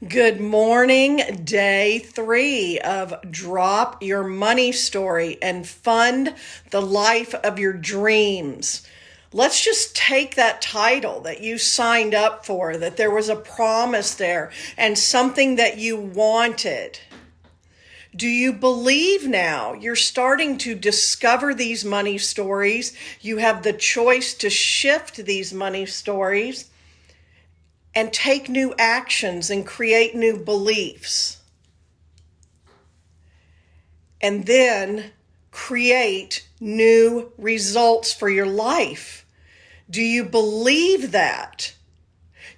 Good morning, day 3 of Drop Your Money Story and Fund the Life of Your Dreams. Let's just take that title that you signed up for, that there was a promise there and something that you wanted. Do you believe now? You're starting to discover these money stories. You have the choice to shift these money stories and take new actions and create new beliefs. And then create new results for your life. Do you believe that?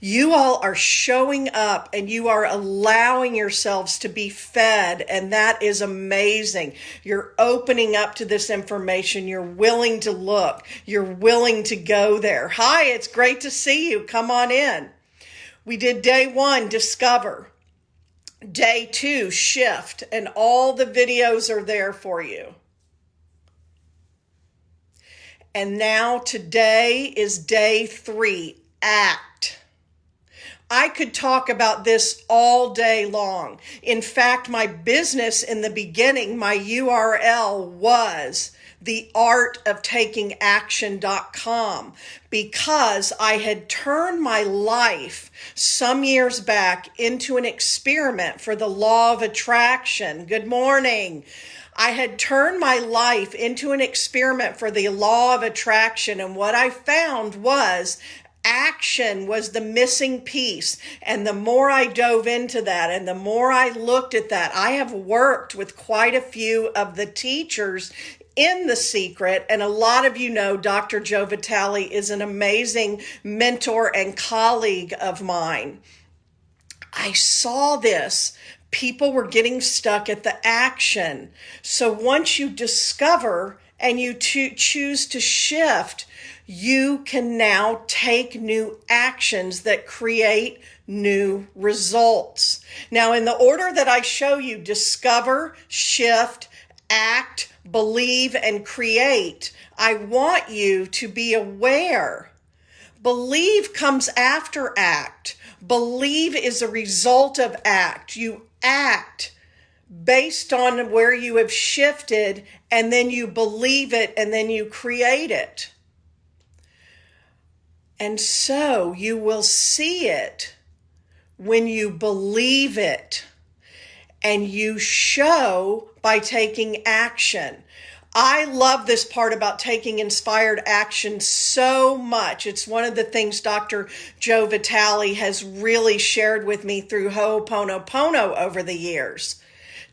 You all are showing up and you are allowing yourselves to be fed, and that is amazing. You're opening up to this information. You're willing to look. You're willing to go there. Hi, it's great to see you. Come on in. We did day 1, discover. Day 2, shift, and all the videos are there for you. And now today is day 3, act. I could talk about this all day long. In fact, my business in the beginning, my URL was theartoftakingaction.com, because I had turned my life some years back into an experiment for the law of attraction. Good morning. I had turned my life into an experiment for the law of attraction, and what I found was action was the missing piece. And the more I dove into that and the more I looked at that, I have worked with quite a few of the teachers in The Secret, and a lot of you know Dr. Joe Vitale is an amazing mentor and colleague of mine. I saw this. People were getting stuck at the action. So once you discover and you choose to shift, you can now take new actions that create new results. Now, in the order that I show you, discover, shift, act, believe, and create, I want you to be aware. Believe comes after act. Believe is a result of act. You act based on where you have shifted, and then you believe it, and then you create it. And so you will see it when you believe it, and you show by taking action. I love this part about taking inspired action so much. It's one of the things Dr. Joe Vitale has really shared with me through Ho'oponopono over the years.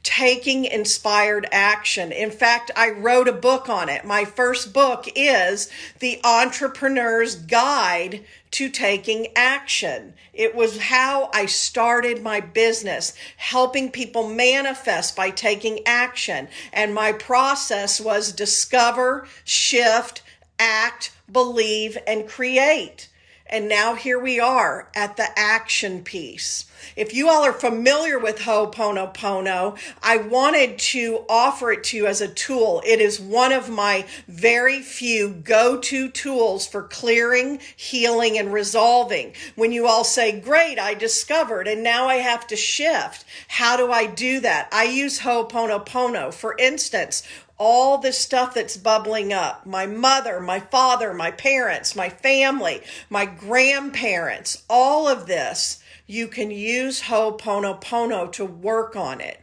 Taking inspired action. In fact, I wrote a book on it. My first book is The Entrepreneur's Guide to Taking Action. It was how I started my business, helping people manifest by taking action. And my process was discover, shift, act, believe, and create. And now here we are at the action piece. If you all are familiar with Ho'oponopono, I wanted to offer it to you as a tool. It is one of my very few go-to tools for clearing, healing, and resolving. When you all say, great, I discovered, and now I have to shift. How do I do that? I use Ho'oponopono. For instance, all the stuff that's bubbling up, my mother, my father, my parents, my family, my grandparents, all of this, you can use Ho'oponopono to work on it.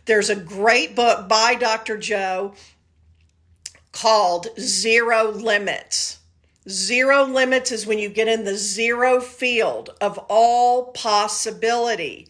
There's a great book by Dr. Joe called Zero Limits. Zero limits is when you get in the zero field of all possibility.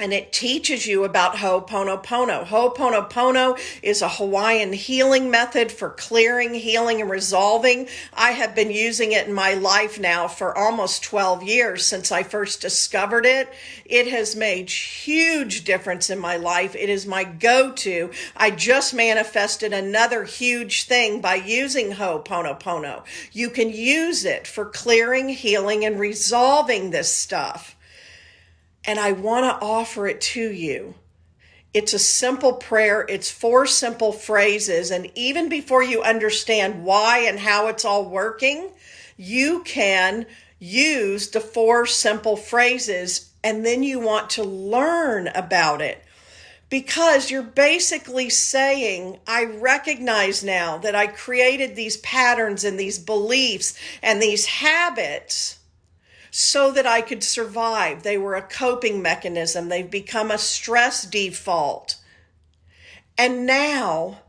And it teaches you about Ho'oponopono. Ho'oponopono is a Hawaiian healing method for clearing, healing, and resolving. I have been using it in my life now for almost 12 years since I first discovered it. It has made huge difference in my life. It is my go-to. I just manifested another huge thing by using Ho'oponopono. You can use it for clearing, healing, and resolving this stuff. And I want to offer it to you. It's a simple prayer. It's 4 simple phrases. And even before you understand why and how it's all working, you can use the 4 simple phrases and then you want to learn about it. Because you're basically saying, I recognize now that I created these patterns and these beliefs and these habits so that I could survive. They were a coping mechanism. They've become a stress default. And now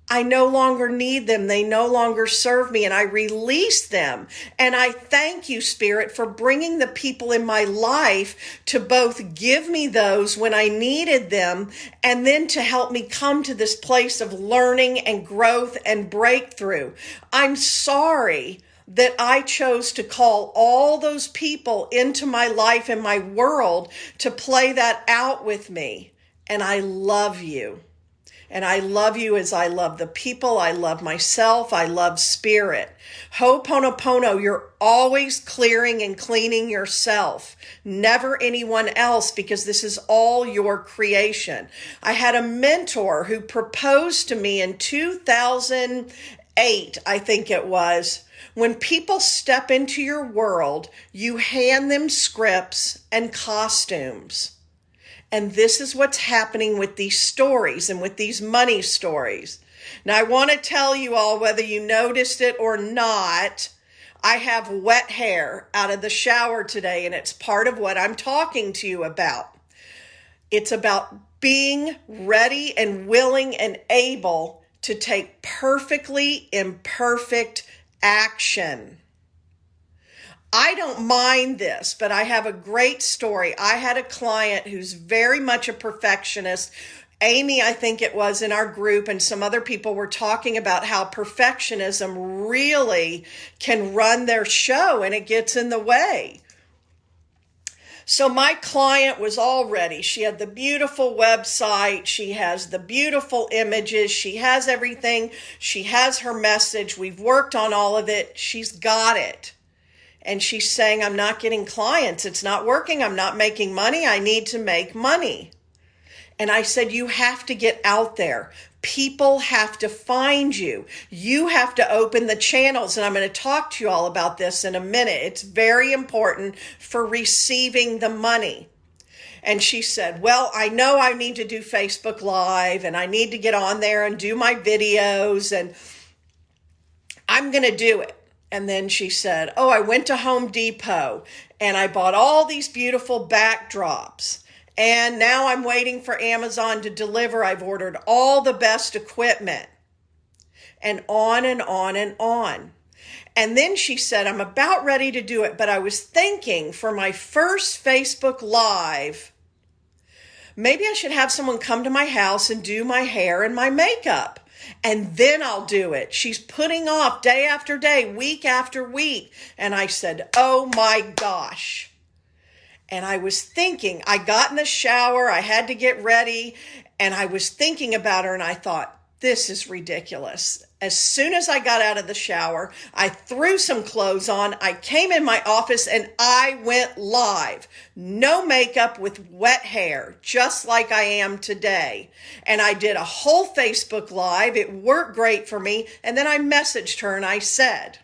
I no longer need them. They no longer serve me, and I release them. And I thank you, Spirit, for bringing the people in my life to both give me those when I needed them, and then to help me come to this place of learning and growth and breakthrough. I'm sorry that I chose to call all those people into my life and my world to play that out with me. And I love you. And I love you as I love the people. I love myself. I love Spirit. Ho'oponopono, you're always clearing and cleaning yourself, never anyone else, because this is all your creation. I had a mentor who proposed to me in 2008, I think it was. When people step into your world, you hand them scripts and costumes. And this is what's happening with these stories and with these money stories. Now, I want to tell you all, whether you noticed it or not, I have wet hair out of the shower today, and it's part of what I'm talking to you about. It's about being ready and willing and able to take perfectly imperfect action. I don't mind this, but I have a great story. I had a client who's very much a perfectionist. Amy, I think it was, in our group, and some other people were talking about how perfectionism really can run their show and it gets in the way. So my client was all ready. She had the beautiful website. She has the beautiful images. She has everything. She has her message. We've worked on all of it. She's got it. And she's saying, I'm not getting clients. It's not working. I'm not making money. I need to make money. And I said, you have to get out there. People have to find you. You have to open the channels. And I'm going to talk to you all about this in a minute. It's very important for receiving the money. And she said, well, I know I need to do Facebook Live, and I need to get on there and do my videos, and I'm going to do it. And then she said, oh, I went to Home Depot and I bought all these beautiful backdrops. And now I'm waiting for Amazon to deliver. I've ordered all the best equipment. And on and on and on. And then she said, I'm about ready to do it, but I was thinking for my first Facebook Live, maybe I should have someone come to my house and do my hair and my makeup. And then I'll do it. She's putting off day after day, week after week. And I said, oh my gosh. And I was thinking, I got in the shower, I had to get ready, and I was thinking about her, and I thought, this is ridiculous. As soon as I got out of the shower, I threw some clothes on, I came in my office, and I went live. No makeup, with wet hair, just like I am today. And I did a whole Facebook Live. It worked great for me. And then I messaged her and I said,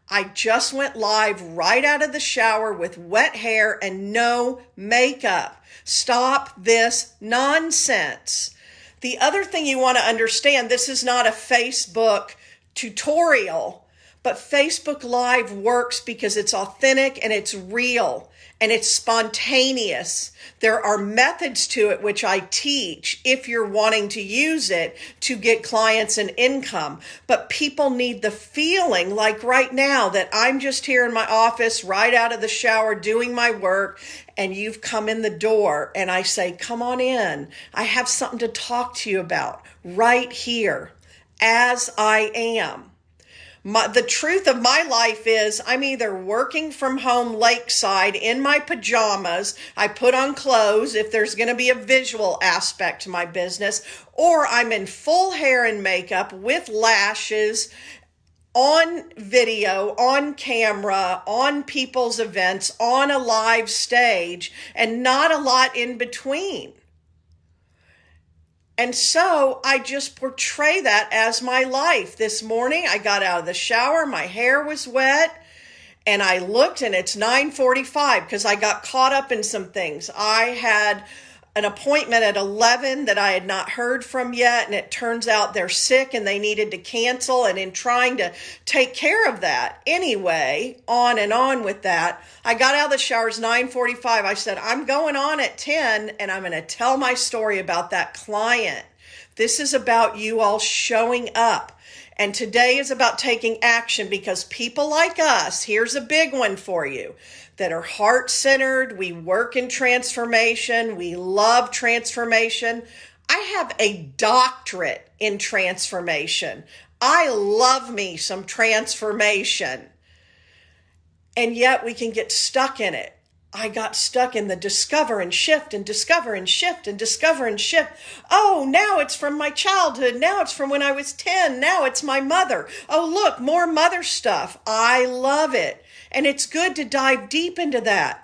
I just went live right out of the shower with wet hair and no makeup. Stop this nonsense. The other thing you want to understand, this is not a Facebook tutorial, but Facebook Live works because it's authentic and it's real and it's spontaneous. There are methods to it which I teach if you're wanting to use it to get clients and income. But people need the feeling, like right now, that I'm just here in my office right out of the shower doing my work, and you've come in the door and I say, come on in. I have something to talk to you about right here as I am. The truth of my life is I'm either working from home lakeside in my pajamas, I put on clothes if there's going to be a visual aspect to my business, or I'm in full hair and makeup with lashes, on video, on camera, on people's events, on a live stage, and not a lot in between. And so I just portray that as my life. This morning I got out of the shower, my hair was wet, And I looked and it's 9:45 because I got caught up in some things. I had an appointment at 11 that I had not heard from yet, and it turns out they're sick and they needed to cancel. And in trying to take care of that anyway, on and on with that, I got out of the showers 9:45. I said, I'm going on at 10 and I'm going to tell my story about that client. This is about you all showing up. And today is about taking action, because people like us, here's a big one for you, that are heart-centered. We work in transformation. We love transformation. I have a doctorate in transformation. I love me some transformation. And yet we can get stuck in it. I got stuck in the discover and shift and discover and shift and discover and shift. Oh, now it's from my childhood. Now it's from when I was 10. Now it's my mother. Oh, look, more mother stuff. I love it. And it's good to dive deep into that.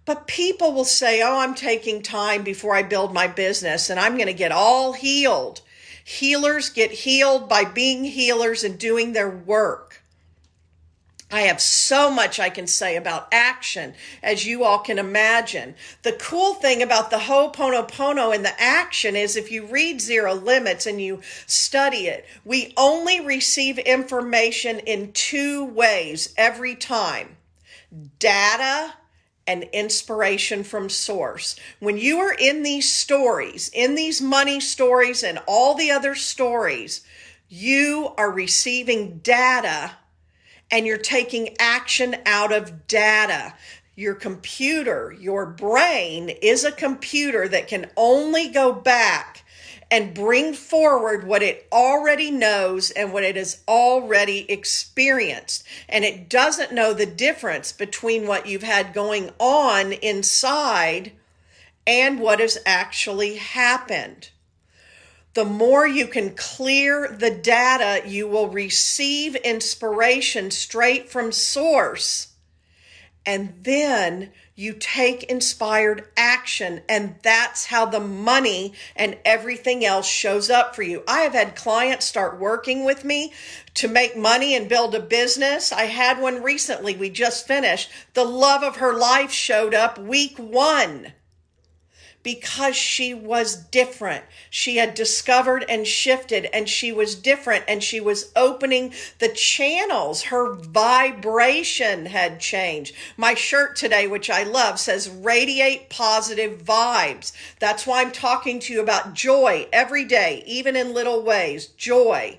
But people will say, oh, I'm taking time before I build my business and I'm going to get all healed. Healers get healed by being healers and doing their work. I have so much I can say about action, as you all can imagine. The cool thing about the Ho'oponopono and the action is, if you read Zero Limits and you study it, we only receive information in two ways every time: data and inspiration from source. When you are in these stories, in these money stories and all the other stories, you are receiving data and you're taking action out of data. Your computer, your brain is a computer that can only go back and bring forward what it already knows and what it has already experienced. And it doesn't know the difference between what you've had going on inside and what has actually happened. The more you can clear the data, you will receive inspiration straight from source. And then you take inspired action. And that's how the money and everything else shows up for you. I have had clients start working with me to make money and build a business. I had one recently, we just finished. The love of her life showed up week 1. Because she was different. She had discovered and shifted, and she was different, and she was opening the channels. Her vibration had changed. My shirt today, which I love, says radiate positive vibes. That's why I'm talking to you about joy every day, even in little ways. Joy.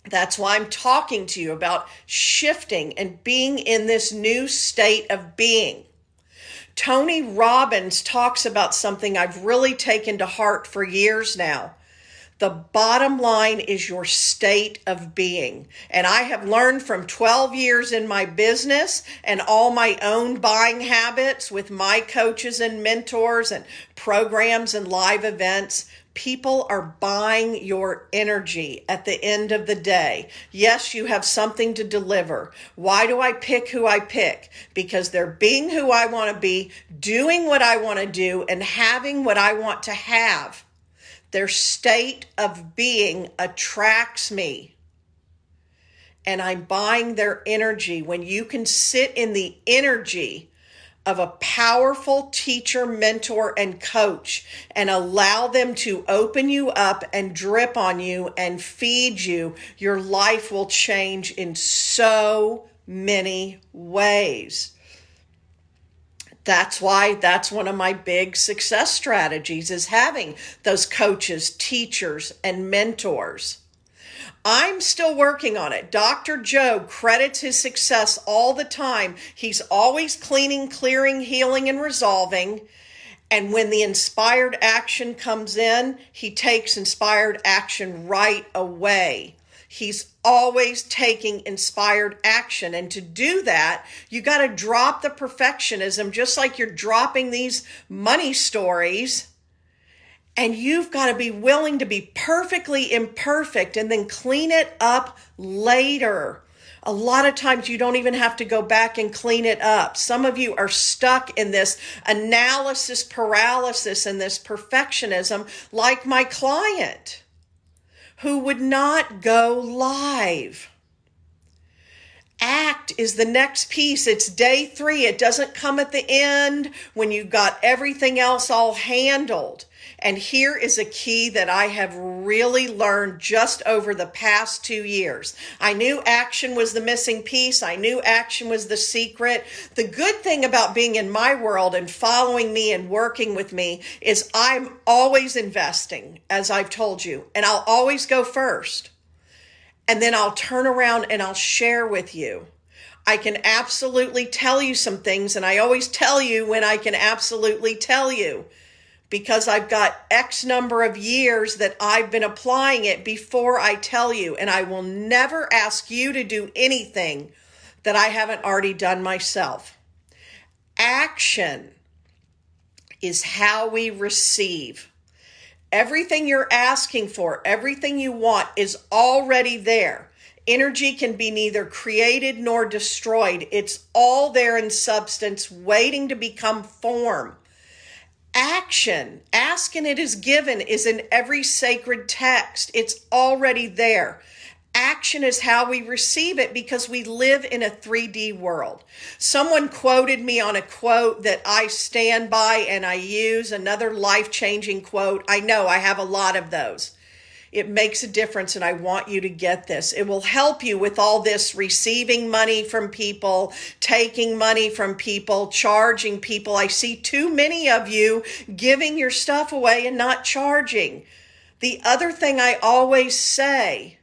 That's why I'm talking to you about shifting and being in this new state of being. Tony Robbins talks about something I've really taken to heart for years now. The bottom line is your state of being. And I have learned from 12 years in my business and all my own buying habits with my coaches and mentors and programs and live events. People are buying your energy at the end of the day. Yes, you have something to deliver. Why do I pick who I pick? Because they're being who I want to be, doing what I want to do, and having what I want to have. Their state of being attracts me. And I'm buying their energy. When you can sit in the energy of a powerful teacher, mentor, and coach and allow them to open you up and drip on you and feed you, your life will change in so many ways. That's why that's one of my big success strategies, is having those coaches, teachers, and mentors. I'm still working on it. Dr. Joe credits his success all the time. He's always cleaning, clearing, healing, and resolving. And when the inspired action comes in, he takes inspired action right away. He's always taking inspired action. And to do that, you got to drop the perfectionism, just like you're dropping these money stories. And you've got to be willing to be perfectly imperfect and then clean it up later. A lot of times you don't even have to go back and clean it up. Some of you are stuck in this analysis paralysis and this perfectionism, like my client who would not go live. Act is the next piece. It's day 3. It doesn't come at the end when you've got everything else all handled. And here is a key that I have really learned just over the past 2 years. I knew action was the missing piece. I knew action was the secret. The good thing about being in my world and following me and working with me is I'm always investing, as I've told you, and I'll always go first. And then I'll turn around and I'll share with you. I can absolutely tell you some things, and I always tell you when I can absolutely tell you, because I've got X number of years that I've been applying it before I tell you. And I will never ask you to do anything that I haven't already done myself. Action is how we receive. Everything you're asking for, everything you want is already there. Energy can be neither created nor destroyed. It's all there in substance, waiting to become form. Action, ask and it is given, is in every sacred text. It's already there. Action is how we receive it because we live in a 3D world. Someone quoted me on a quote that I stand by and I use, another life-changing quote. I know I have a lot of those. It makes a difference, and I want you to get this. It will help you with all this receiving money from people, taking money from people, charging people. I see too many of you giving your stuff away and not charging. The other thing I always say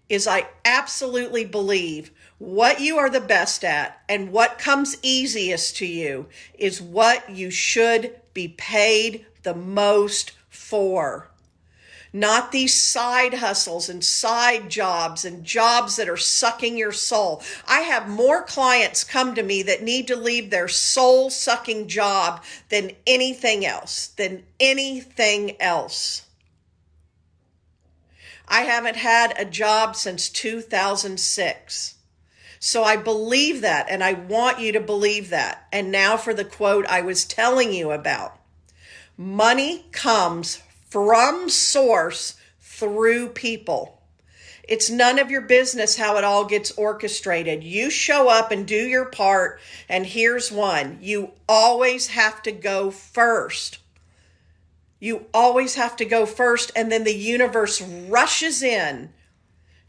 is I absolutely believe what you are the best at and what comes easiest to you is what you should be paid the most for. Not these side hustles and side jobs and jobs that are sucking your soul. I have more clients come to me that need to leave their soul-sucking job than anything else, I haven't had a job since 2006. So I believe that, and I want you to believe that. And now for the quote I was telling you about. Money comes from source through people. It's none of your business how it all gets orchestrated. You show up and do your part, and here's one. You always have to go first. You always have to go first, and then the universe rushes in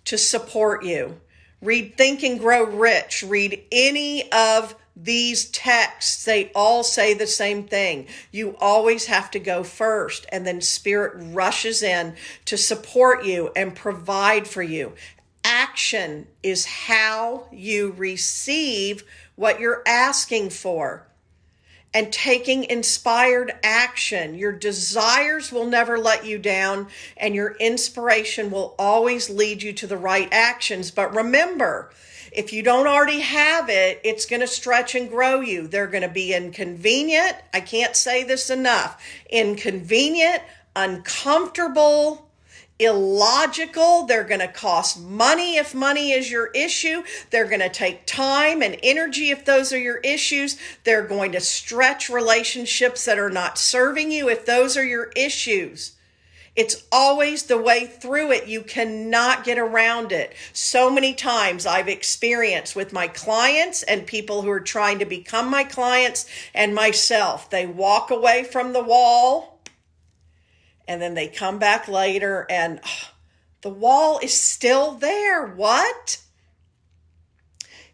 to support you. Read Think and Grow Rich. Read any of these texts. They all say the same thing. You always have to go first, and then Spirit rushes in to support you and provide for you. Action is how you receive what you're asking for. And taking inspired action. Your desires will never let you down, and your inspiration will always lead you to the right actions. But remember, if you don't already have it, it's going to stretch and grow you. They're going to be inconvenient. I can't say this enough. Inconvenient, uncomfortable, illogical. They're going to cost money if money is your issue. They're going to take time and energy if those are your issues. They're going to stretch relationships that are not serving you if those are your issues. It's always the way through it. You cannot get around it. So many times I've experienced with my clients and people who are trying to become my clients and myself. They walk away from the wall, and then they come back later and the wall is still there. What?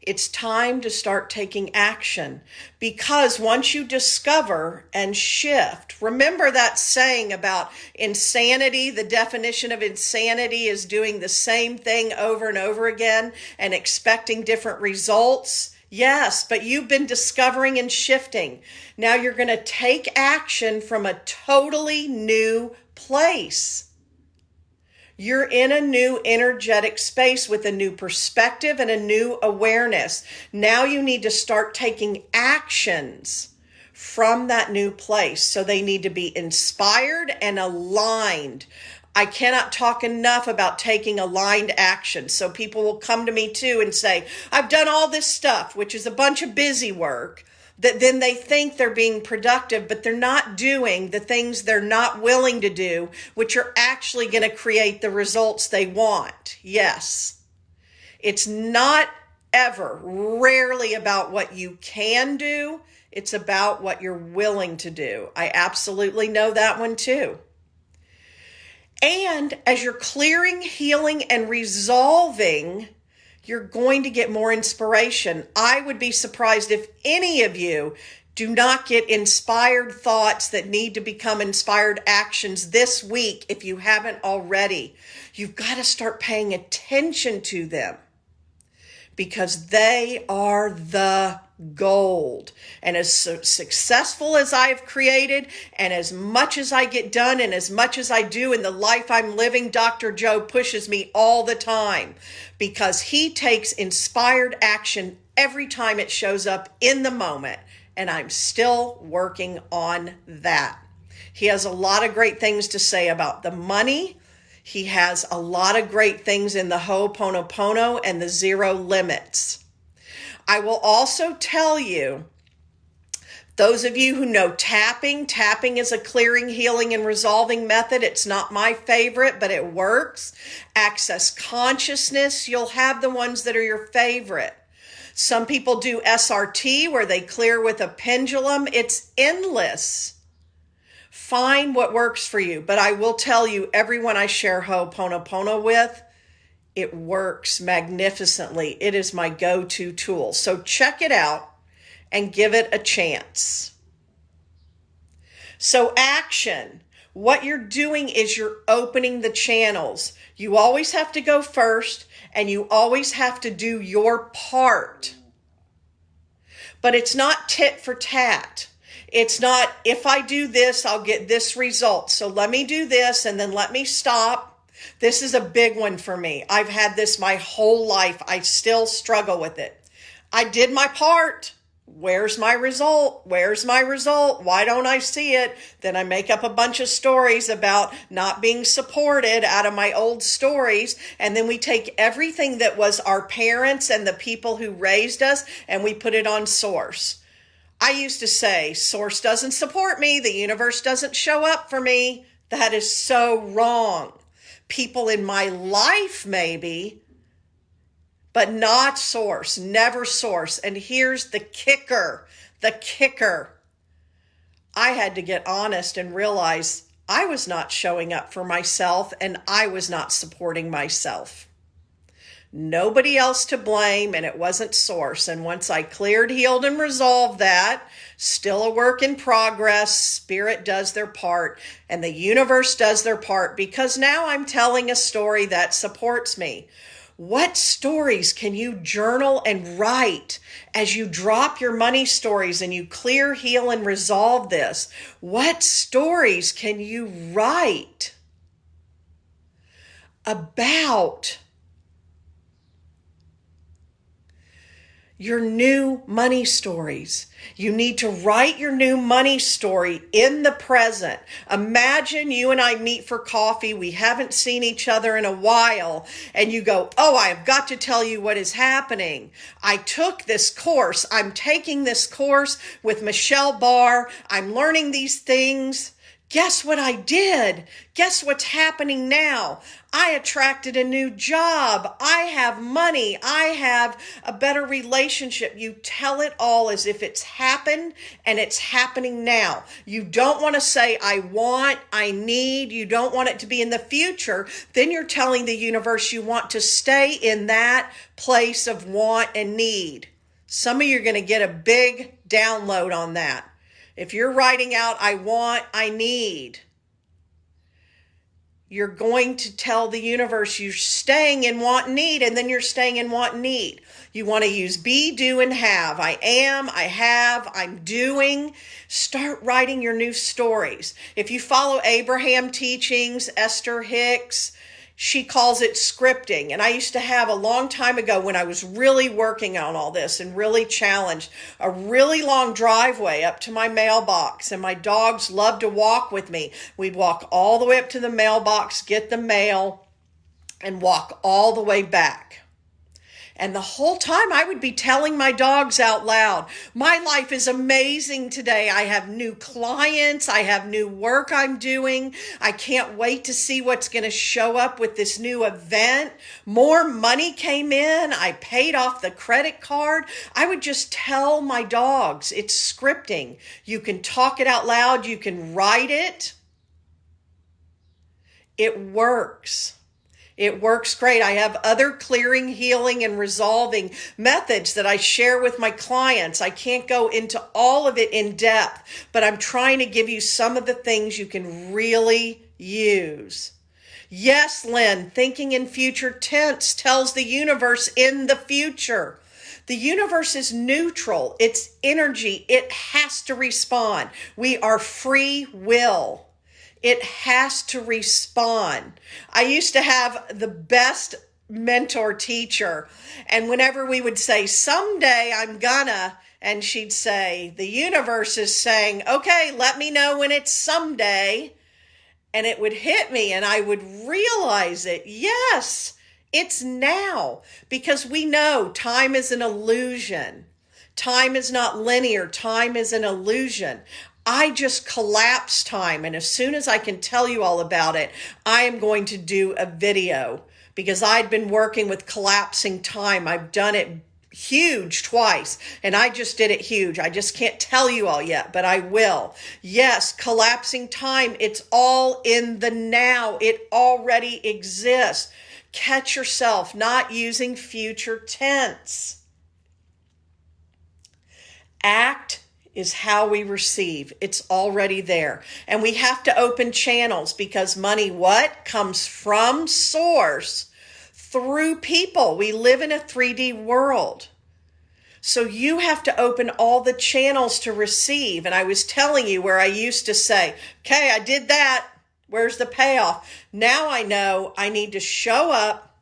It's time to start taking action, because once you discover and shift, remember that saying about insanity. The definition of insanity is doing the same thing over and over again and expecting different results. Yes, but you've been discovering and shifting. Now you're going to take action from a totally new place. You're in a new energetic space with a new perspective and a new awareness. Now you need to start taking actions from that new place. So they need to be inspired and aligned. I cannot talk enough about taking aligned action. So people will come to me too and say, I've done all this stuff, which is a bunch of busy work, that then they think they're being productive, but they're not doing the things they're not willing to do, which are actually going to create the results they want. Yes. It's not ever, rarely about what you can do. It's about what you're willing to do. I absolutely know that one too. And as you're clearing, healing, and resolving, you're going to get more inspiration. I would be surprised if any of you do not get inspired thoughts that need to become inspired actions this week if you haven't already. You've got to start paying attention to them because they are the gold. And as successful as I've created and as much as I get done and as much as I do in the life I'm living, Dr. Joe pushes me all the time because he takes inspired action every time it shows up in the moment. And I'm still working on that. He has a lot of great things to say about the money. He has a lot of great things in the Ho'oponopono and the zero limits. I will also tell you, those of you who know tapping is a clearing, healing, and resolving method. It's not my favorite, but it works. Access consciousness, you'll have the ones that are your favorite. Some people do SRT where they clear with a pendulum. It's endless. Find what works for you. But I will tell you, everyone I share Ho'oponopono with, it works magnificently. It is my go-to tool. So check it out and give it a chance. So action. What you're doing is you're opening the channels. You always have to go first and you always have to do your part. But it's not tit for tat. It's not, if I do this, I'll get this result. So let me do this and then let me stop. This is a big one for me. I've had this my whole life. I still struggle with it. I did my part. Where's my result? Where's my result? Why don't I see it? Then I make up a bunch of stories about not being supported out of my old stories. And then we take everything that was our parents and the people who raised us and we put it on source. I used to say, source doesn't support me. The universe doesn't show up for me. That is so wrong. People in my life, maybe, but not source, never source. And here's the kicker. I had to get honest and realize I was not showing up for myself and I was not supporting myself. Nobody else to blame, and it wasn't source. And once I cleared, healed, and resolved that, still a work in progress, spirit does their part, and the universe does their part, because now I'm telling a story that supports me. What stories can you journal and write as you drop your money stories and you clear, heal, and resolve this? What stories can you write about your new money stories? You need to write your new money story in the present. Imagine you and I meet for coffee. We haven't seen each other in a while. And you go, oh, I've got to tell you what is happening. I took this course. I'm taking this course with Michelle Barr. I'm learning these things. Guess what I did? Guess what's happening now? I attracted a new job. I have money. I have a better relationship. You tell it all as if it's happened and it's happening now. You don't want to say, I want, I need. You don't want it to be in the future. Then you're telling the universe you want to stay in that place of want and need. Some of you are going to get a big download on that. If you're writing out, I want, I need, you're going to tell the universe you're staying in want and need, and then you're staying in want and need. You want to use be, do, and have. I am, I have, I'm doing. Start writing your new stories. If you follow Abraham teachings, Esther Hicks, she calls it scripting. And I used to have a long time ago when I was really working on all this and really challenged, a really long driveway up to my mailbox. And my dogs loved to walk with me. We'd walk all the way up to the mailbox, get the mail, and walk all the way back. And the whole time I would be telling my dogs out loud, my life is amazing today. I have new clients. I have new work I'm doing. I can't wait to see what's going to show up with this new event. More money came in. I paid off the credit card. I would just tell my dogs, it's scripting. You can talk it out loud. You can write it. It works. It works great. I have other clearing, healing, and resolving methods that I share with my clients. I can't go into all of it in depth, but I'm trying to give you some of the things you can really use. Yes, Lynn, thinking in future tense tells the universe in the future. The universe is neutral. It's energy. It has to respond. We are free will. It has to respond. I used to have the best mentor teacher. And whenever we would say, someday I'm gonna, and she'd say, the universe is saying, okay, let me know when it's someday. And it would hit me and I would realize it. Yes, it's now, because we know time is an illusion. Time is not linear. Time is an illusion. I just collapse time. And as soon as I can tell you all about it, I am going to do a video because I'd been working with collapsing time. I've done it huge twice and I just did it huge. I just can't tell you all yet, but I will. Yes, collapsing time. It's all in the now. It already exists. Catch yourself not using future tense. Act is how we receive. It's already there. And we have to open channels because money, what? Comes from source through people. We live in a 3D world. So you have to open all the channels to receive. And I was telling you where I used to say, okay, I did that. Where's the payoff? Now I know I need to show up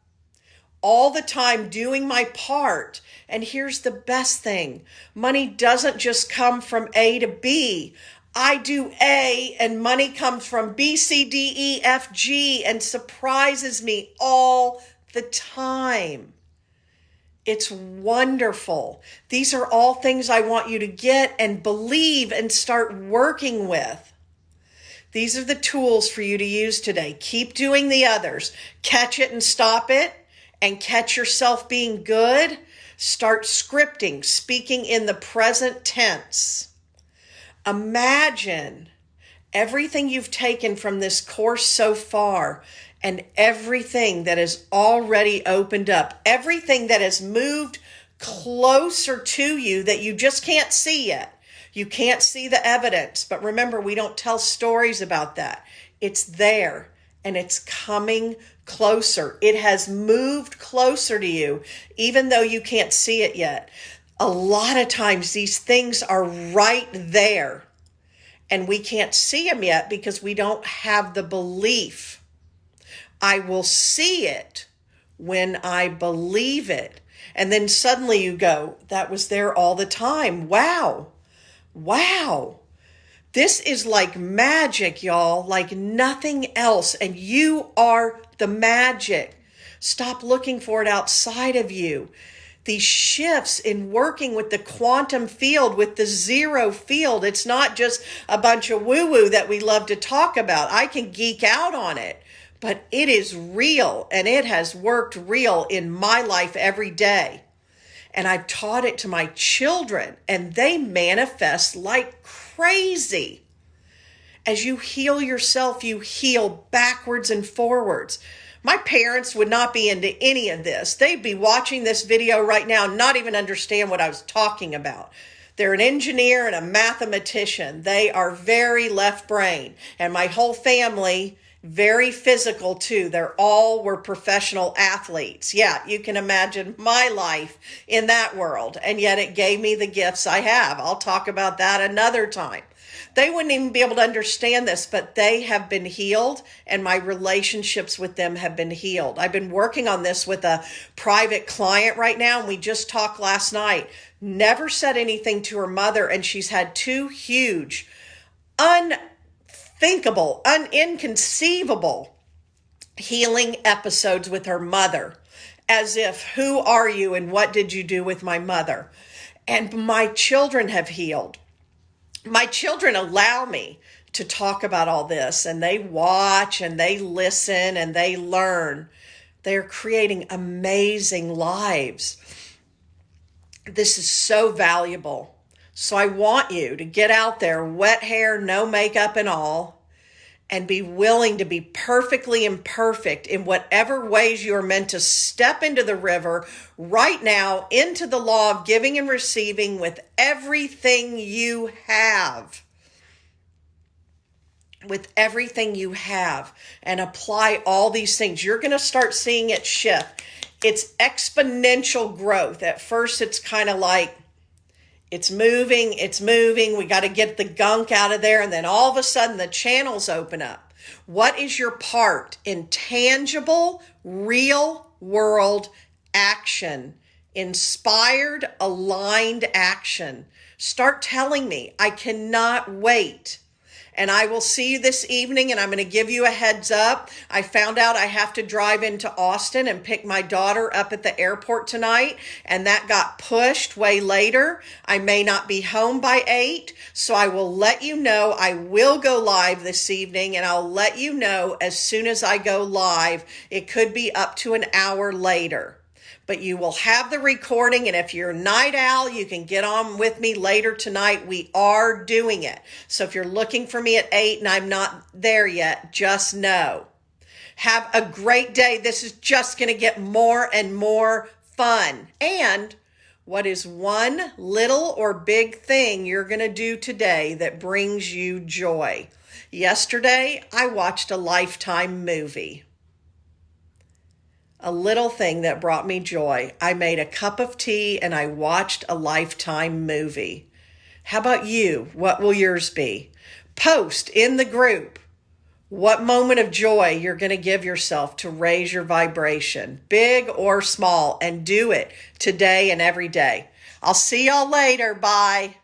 all the time doing my part. And here's the best thing. Money doesn't just come from A to B. I do A and money comes from B, C, D, E, F, G and surprises me all the time. It's wonderful. These are all things I want you to get and believe and start working with. These are the tools for you to use today. Keep doing the others. Catch it and stop it, and catch yourself being good. Start scripting, speaking in the present tense. Imagine everything you've taken from this course so far and everything that has already opened up, everything that has moved closer to you that you just can't see yet. You can't see the evidence, but remember, we don't tell stories about that. It's there and it's coming closer. It has moved closer to you, even though you can't see it yet. A lot of times these things are right there and we can't see them yet because we don't have the belief. I will see it when I believe it. And then suddenly you go, that was there all the time. Wow. Wow. This is like magic, y'all, like nothing else. And you are the magic. Stop looking for it outside of you. These shifts in working with the quantum field, with the zero field, it's not just a bunch of woo-woo that we love to talk about. I can geek out on it, but it is real and it has worked real in my life every day. And I've taught it to my children and they manifest like crazy. As you heal yourself, you heal backwards and forwards. My parents would not be into any of this. They'd be watching this video right now and not even understand what I was talking about. They're an engineer and a mathematician. They are very left brain. And my whole family, very physical too. Were professional athletes. Yeah, you can imagine my life in that world. And yet it gave me the gifts I have. I'll talk about that another time. They wouldn't even be able to understand this, but they have been healed and my relationships with them have been healed. I've been working on this with a private client right now, and we just talked last night. Never said anything to her mother, and she's had two huge, unthinkable, inconceivable healing episodes with her mother. as if, who are you and what did you do with my mother? And my children have healed. My children allow me to talk about all this, and they watch and they listen and they learn. They're creating amazing lives. This is so valuable. So I want you to get out there, wet hair, no makeup and all, and be willing to be perfectly imperfect in whatever ways you are meant to step into the river right now, into the law of giving and receiving with everything you have. With everything you have, and apply all these things. You're going to start seeing it shift. It's exponential growth. At first, it's kind of like, it's moving. We got to get the gunk out of there. And then all of a sudden the channels open up. What is your part in tangible, real world action? Inspired, aligned action. Start telling me. I cannot wait. And I will see you this evening, and I'm going to give you a heads up. I found out I have to drive into Austin and pick my daughter up at the airport tonight, and that got pushed way later. I may not be home by 8, so I will let you know. I will go live this evening, and I'll let you know as soon as I go live. It could be up to an hour later. But you will have the recording, and if you're a night owl, you can get on with me later tonight. We are doing it. So if you're looking for me at 8 and I'm not there yet, just know. Have a great day. This is just going to get more and more fun. And what is one little or big thing you're going to do today that brings you joy? Yesterday, I watched a Lifetime movie. A little thing that brought me joy. I made a cup of tea and I watched a Lifetime movie. How about you? What will yours be? Post in the group what moment of joy you're going to give yourself to raise your vibration, big or small, and do it today and every day. I'll see y'all later. Bye.